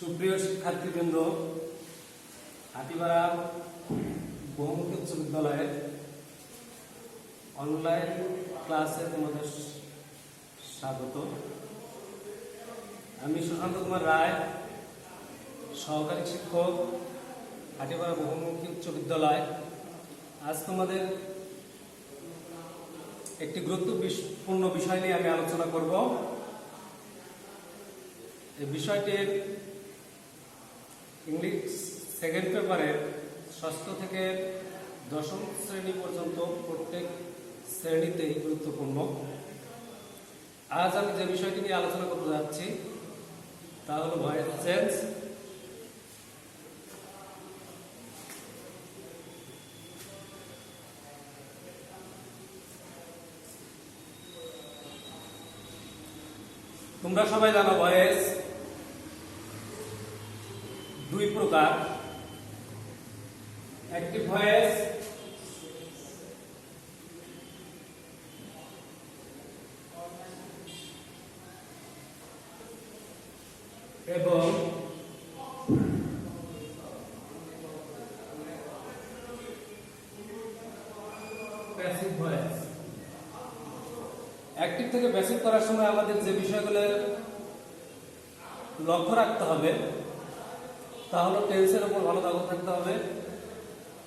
সুপ্রিয় শিক্ষার্থীবৃন্দ, হাতিপাড়া বহুমুখী উচ্চ বিদ্যালয়ের অনলাইন ক্লাসে তোমাদের স্বাগত। আমি সুশান্ত কুমার রায়, সহকারী শিক্ষক, হাতিপাড়া বহুমুখী উচ্চ বিদ্যালয়। আজ তোমাদের একটি গুরুত্বপূর্ণ বিষয় নিয়ে আমি আলোচনা করব। এই বিষয়টির ইংলিশ সেকেন্ড পেপারের ষষ্ঠ থেকে দশম শ্রেণী পর্যন্ত প্রত্যেক শ্রেণীতেই গুরুত্বপূর্ণ। আজ আমি যে বিষয়টি নিয়ে আলোচনা করতে যাচ্ছি তা হলো ভয়েস চেঞ্জ। তোমরা সবাই জানো ভয়েস দুই প্রকার, অ্যাক্টিভ ভয়েস এবং প্যাসিভ ভয়েস। অ্যাক্টিভ থেকে প্যাসিভ করার সময় আমাদের যে বিষয়গুলো লক্ষ্য রাখতে হবে তা হলো টেন্সের উপর ভালো নজর থাকতে হবে,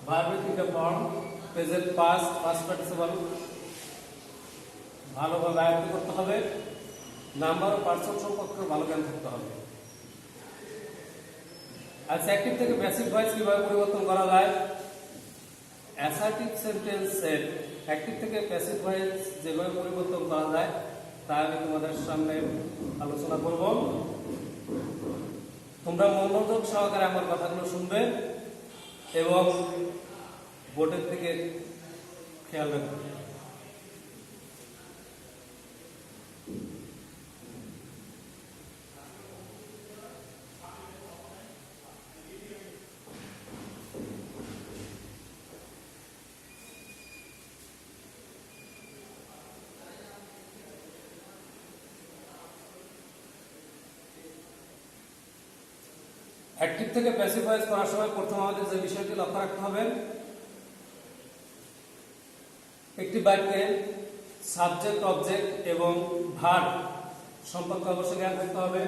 ভার্বের তিনটা form, present, past, past participle ভালোভাবে আয়ত্ত করতে হবে, নাম্বার ও পার্সন সম্পর্কে ভালো জ্ঞান থাকতে হবে। আচ্ছা, অ্যাক্টিভ থেকে প্যাসিভ ভয়েস কিভাবে পরিবর্তন করা যায়? অ্যাসার্টিভ সেন্টেন্সের অ্যাক্টিভ থেকে প্যাসিভ ভয়েস যেভাবে পরিবর্তন করা যায় তা আমি তোমাদের সামনে আলোচনা করব। তোমরা মনোযোগ সহকারে আমার কথাগুলো শুনবে এবং বোর্ডের দিকে খেয়াল রাখবে। অ্যাক্টিভ থেকে প্যাসিভ ভয়েস করার সময় প্রথম আমাদের যে বিষয়টি লক্ষ্য রাখতে হবে, একটি বাক্যে সাবজেক্ট, অবজেক্ট এবং ভার্ব সম্পর্কে অবশ্যই জ্ঞান থাকতে হবে।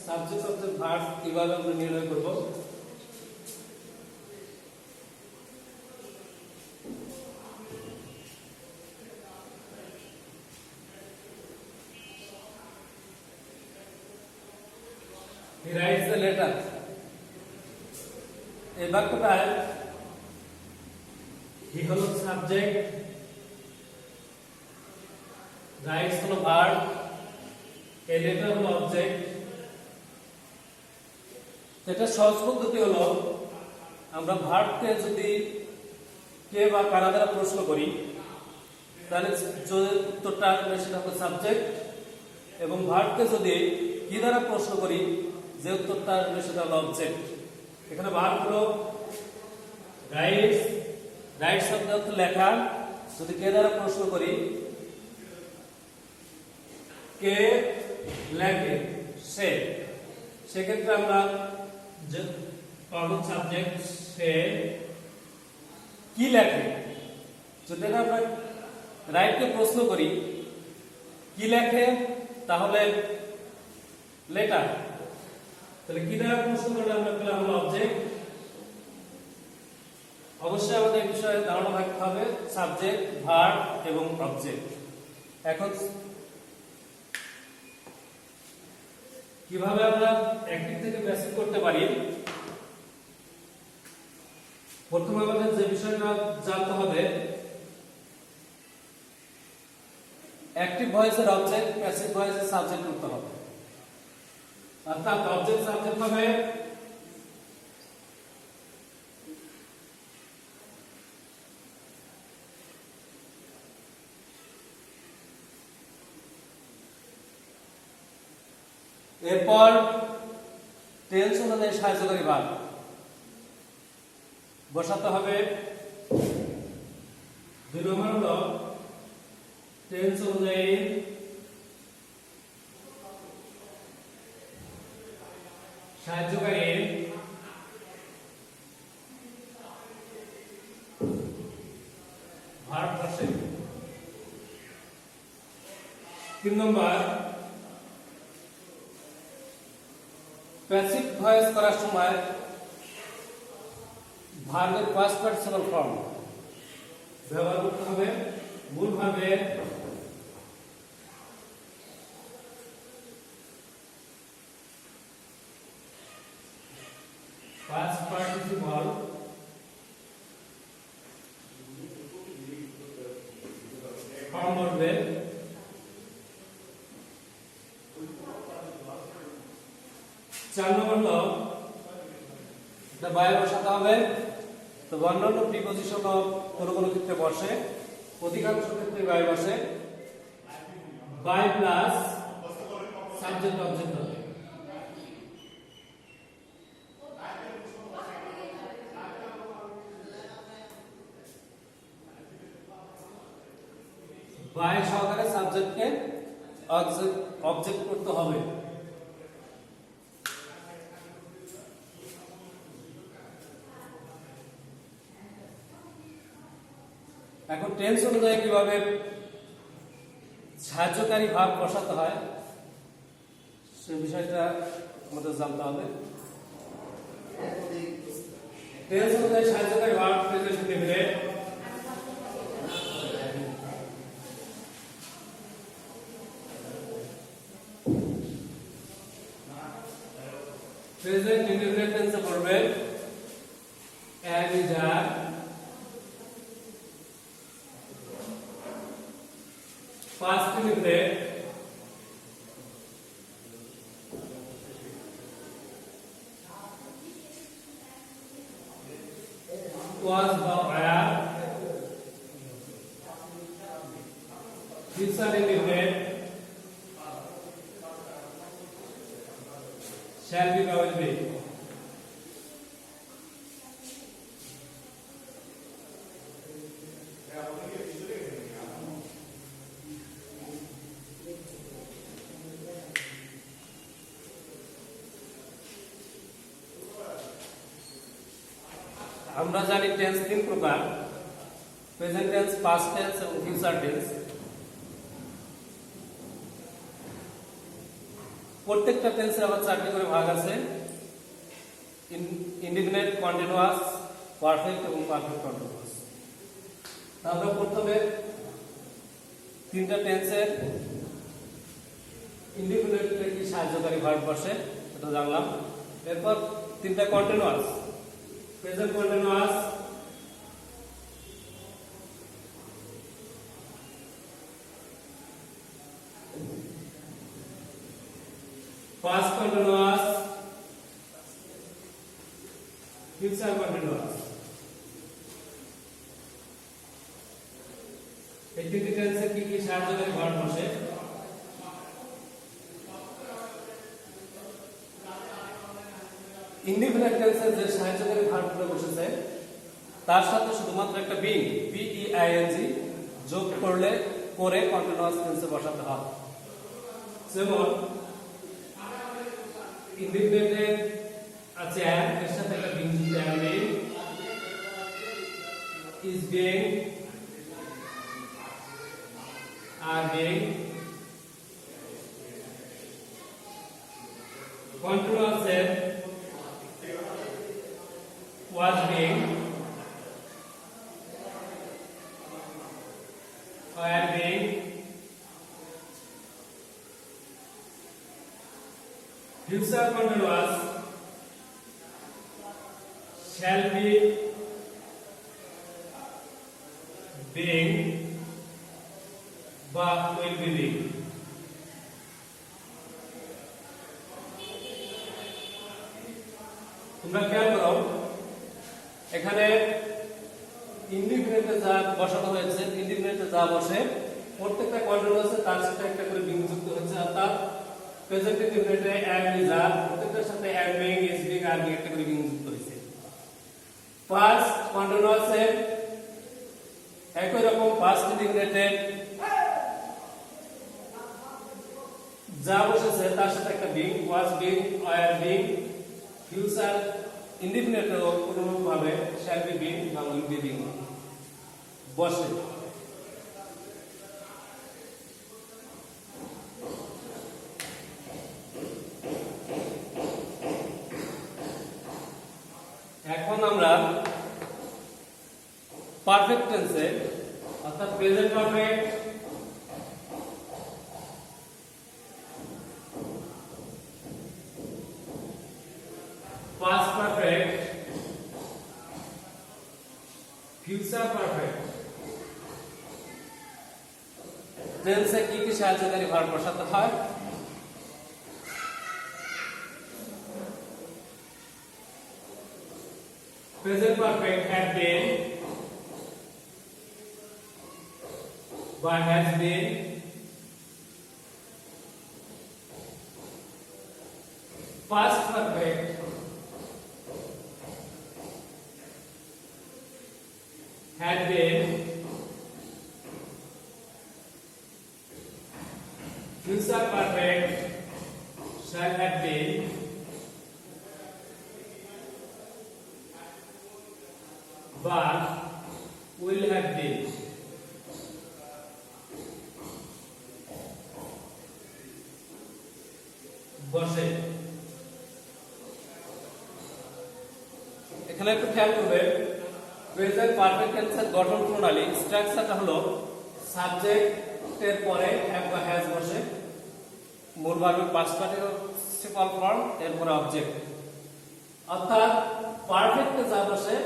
সাবজেক্ট, অবজেক্ট, ভার্ব কিভাবে আমরা নির্ণয় করব? He writes the letter. এই বাক্যটায় হি হলো সাবজেক্ট, রাইটস হলো ভার্ব, এ লেটার হলো অবজেক্ট। এটা সহজ পদ্ধতি হলো, আমরা ভার্বকে যদি কে বা কারা দ্বারা প্রশ্ন করি তাহলে যে উত্তরটা আসবে সেটা হলো সাবজেক্ট, এবং ভার্বকে যদি কি দ্বারা প্রশ্ন করি যে উত্তরটা আসবে সেটা হলো অবজেক্ট। এখানে ভার্ব হলো রাইটস, রাইট শব্দ অর্থ লেখা। যদি কে দ্বারা প্রশ্ন করি, কে লেখে, সে, সেক্ষেত্রে আমরা যে পাবো সাবজেক্ট, সে কি লেখে। যদি আমরা রাইটকে প্রশ্ন করি কি লেখে, তাহলে লেটার। তাহলে কি দ্বারা প্রশ্ন করলে আমরা পেলাম হলো অবজেক্ট। অবশ্যই আমাদের এই বিষয়ে ধারণা থাকতে হবে সাবজেক্ট, ভার্ব এবং অবজেক্ট। এখন কিভাবে আমরা অ্যাক্টিভ থেকে প্যাসিভ করতে পারি? প্রথমে আমাদের যে বিষয়টা জানতে হবে, অ্যাক্টিভ ভয়েসের অবজেক্ট, প্যাসিভ ভয়েসের সাবজেক্ট করতে হবে। অর্থাৎ অবজেক্ট সাবজেক্ট হবে এরপর টেন্স অনুযায়ী সাহায্যকারী ভার্ব বসাতে হবে। দুই নম্বর হলো টেন্স অনুযায়ী সাহায্যকারী ভার্ব বসে। 3 নম্বর প্যাসিভ ভয়েস করার সময় ভার্বের ফার্স্ট পার্সোনাল ফর্ম ব্যবহার করতে হবে। মূল ভার্বের ফার্স্ট পার্টিসিপল ফর্ম বলবে। 4 নম্বর হলো এটা বাই বসাতে হবে। তো অন্যান্য প্রিপজিশন কোনো কোনো ক্ষেত্রে বসে, অধিকাংশ ক্ষেত্রে বাই বসে। বাই প্লাস সাবজেক্ট অবজেক্ট হবে। বাই সহকারে সাবজেক্টকে অবজেক্ট করতে হবে। এখন টেন্স অনুযায়ী কিভাবে সাহায্যকারী ভাব বসাতে হয় সে বিষয়টা আমাদের জানতে হবে। টেন্স অনুযায়ী সাহায্যকারী ভাব প্রেজেন্ট ইনডিফিনিট প্রেজেন্ট ইনডিফিনিট টেন্সে পড়বে am is are past indefinite was বা were future indefinite shall be বা will be। আমরা জানি টেন্স 3 প্রকার, প্রেজেন্ট টেন্স, পাস্ট টেন্স এবং ফিউচার টেন্স। প্রত্যেকটা টেন্সের আবার 4টি করে ভাগ আছে, ইনডিফিনিট, কন্টিনিউয়াস, পারফেক্ট এবং পারফেক্ট কন্টিনিউয়াস। আমরা প্রথমে 3টা টেন্সের ইনডিফিনিটে কি সাহায্যকারী ভার্ব বসে সেটা জানলাম। এরপর 3টা continuous, present continuous, past continuous, future continuous। এই 3টি টেন্সে কি কি সাহায্যকারী ভার্ব বসে? ইনডিফিনিট টেন্সের যে সাহায্যকারী ভার্বগুলো বসেছে তার সাথে শুধুমাত্র একটা বিং যোগ করে কন্টিনিউয়াস টেন্সে বসাতে হয়। যেমন ইনডিফিনিটে আছে am, এর সাথে একটা বিং যুক্ত am being, is being, are being। Continuous এর was being, were being, future continuous shall be being বা will be being। তোমরা খেয়াল করো এখানে ইনডিফিনিটে যা বসানো হয়েছে, ইনডিফিনিটে যা বসে প্রত্যেকটা কন্টিনিউয়াসে তার সাথে একটা করে বিং যুক্ত হচ্ছে। অর্থাৎ প্রেজেন্ট ইনডিফিনিটে am is are প্রত্যেকটার সাথে am being, is being, are being একটা করে বিং যুক্ত হয়েছে। পাস্ট কন্টিনিউয়াসে একই রকম পাস্ট ইনডিফিনিটে যা বসেছে তার সাথে একটা being, was being, were being, future ইনডিফিনিটেও কোনোভাবে শ্যাল বি বিন বা উইল বি বিন বসে। এখন আমরা পারফেক্ট টেন্সে অর্থাৎ present perfect, past perfect, future perfect টেন্সে কি কি সাহায্যকারী ভার্ব বসাতে হয়? প্রেজেন্ট পারফেক্ট have been বা has been, past perfect had been, future perfect shall have been, but will have been. বসে। এখানে একটু খেয়াল করবে প্রেজেন্ট পারফেক্ট টেন্সের গঠন প্রণালী স্ট্রাকচারটা হলো সাবজেক্টের পরে হ্যাভ বা হ্যাজ বসে, মূল ভার্বের পাস্ট পার্টিসিপাল ফর্ম, এরপরে অবজেক্ট। অর্থাৎ পারফেক্টে যা বসে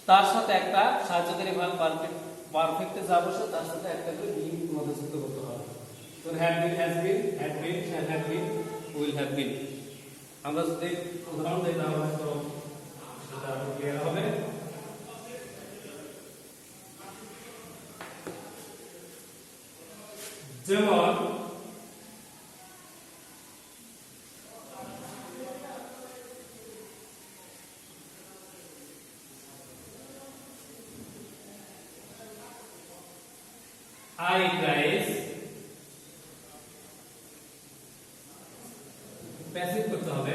তার সাথে একটা সাহায্যকারী ভার্ব, পারফেক্টে যা বসে তার সাথে একটা করে বিন মধ্যযুক্ত করতে হবে। তো have been, has been, had been, shall have been, will have been. আমরা যদি উদাহরণ দিই তাহলে হয়তো সেটা আরো ক্লিয়ার হবে। যেমন I eat rice, প্যাসিভ করতে হবে।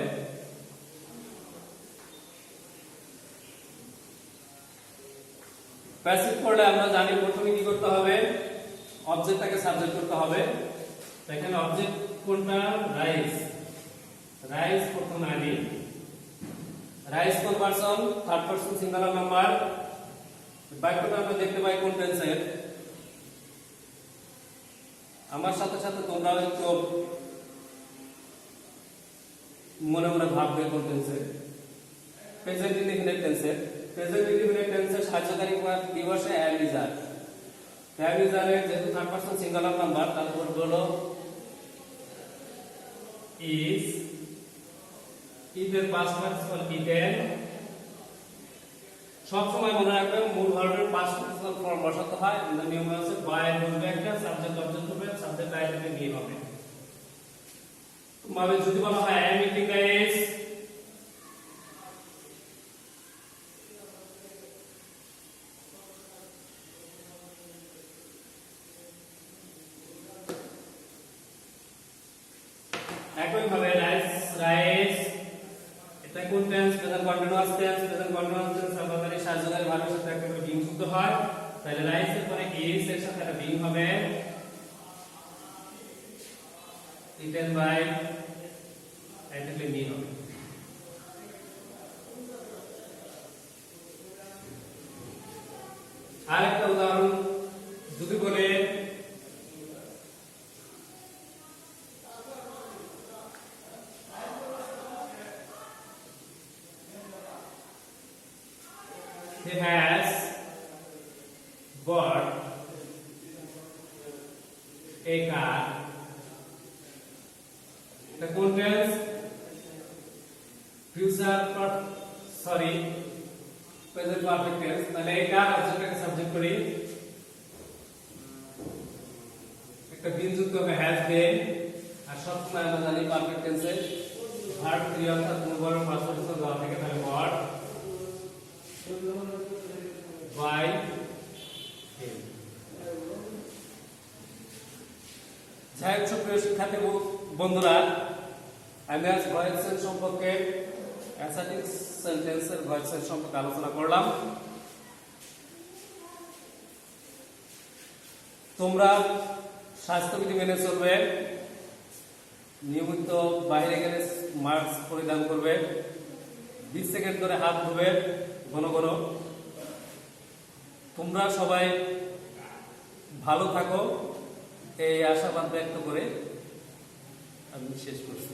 প্যাসিভ করলে আমরা জানি প্রথমে কি করতে হবে, অবজেক্টটাকে সাবজেক্ট করতে হবে। এখানে অবজেক্ট কোনটা? রাইস। রাইস প্রথম আনি, রাইস কোন person? Third person singular number. বাক্যটা আমরা দেখতে পাই কোন টেন্সের। আমার সাথে সাথে তোমরাও একটু মনে মনে ভাববে কোন টেন্সে। প্রেজেন্ট ইনডিফিনিট টেন্সে। প্রেজেন্ট ইনডিফিনিট টেন্সের সাহায্যকারী কি বসে? Have is are. Have is are এর যেহেতু থার্ড পারসন সিঙ্গুলার নাম্বার, তারপর হলো ইজ। ইজ এর পাস্ট পার্টিসিপাল ইটেন। সব সময় মনে রাখবে মূল ভার্বের পাস্ট পার্টিসিপাল ফর্ম বসাতে হয়। আমাদের নিয়ম আছে বাই বলবে একটা, সাবজেক্ট অবজেক্ট হবে, সাবজেক্ট আইডেন্টি নিয়ে হবে। মানে যদি বলা হয় আই এম ইটিং রাইস, একই ভাবে রাইস, রাইস এটা কোন tense? Present continuous tense. Present continuous tense আমাদের সাহায্যকারী ভার্বের সাথে একটা করে বিং যুক্ত হয়। তাহলে রাইস এর পরে ইজ এর সাথে একটা বিং হবে, ইটেন বাই, আইডেন্টি মি হবে। আরেকটা উদাহরণ যদি বলে he has bought a car, the contents future present perfect tense। তাহলে এই কার অবজেক্টটাকে সাবজেক্ট করি, একটা বিন যুক্ত হবে has been। আর সবসময় আমরা জানি পারফেক্ট টেন্সে ভার্ব 3 অর্থাৎ মূল ভার্বের পাস্ট পার্টিসিপাল দেওয়া থাকে। তাহলে bought by him। যাই হোক সুপ্রিয় শিক্ষার্থী বন্ধুরা, আমি আজ ভয়েস সম্পর্কে অ্যাসার্টিভ সেন্টেন্সের ভয়েসের সম্পর্কে আলোচনা করলাম। তোমরা স্বাস্থ্যবিধি মেনে চলবে, নিয়মিত বাইরে গেলে মাস্ক পরিধান করবে, 20 সেকেন্ড ধরে হাত ধুবে ঘন ঘন। তোমরা সবাই ভালো থাকো এই আশাবাদ ব্যক্ত করে আমি শেষ করছি।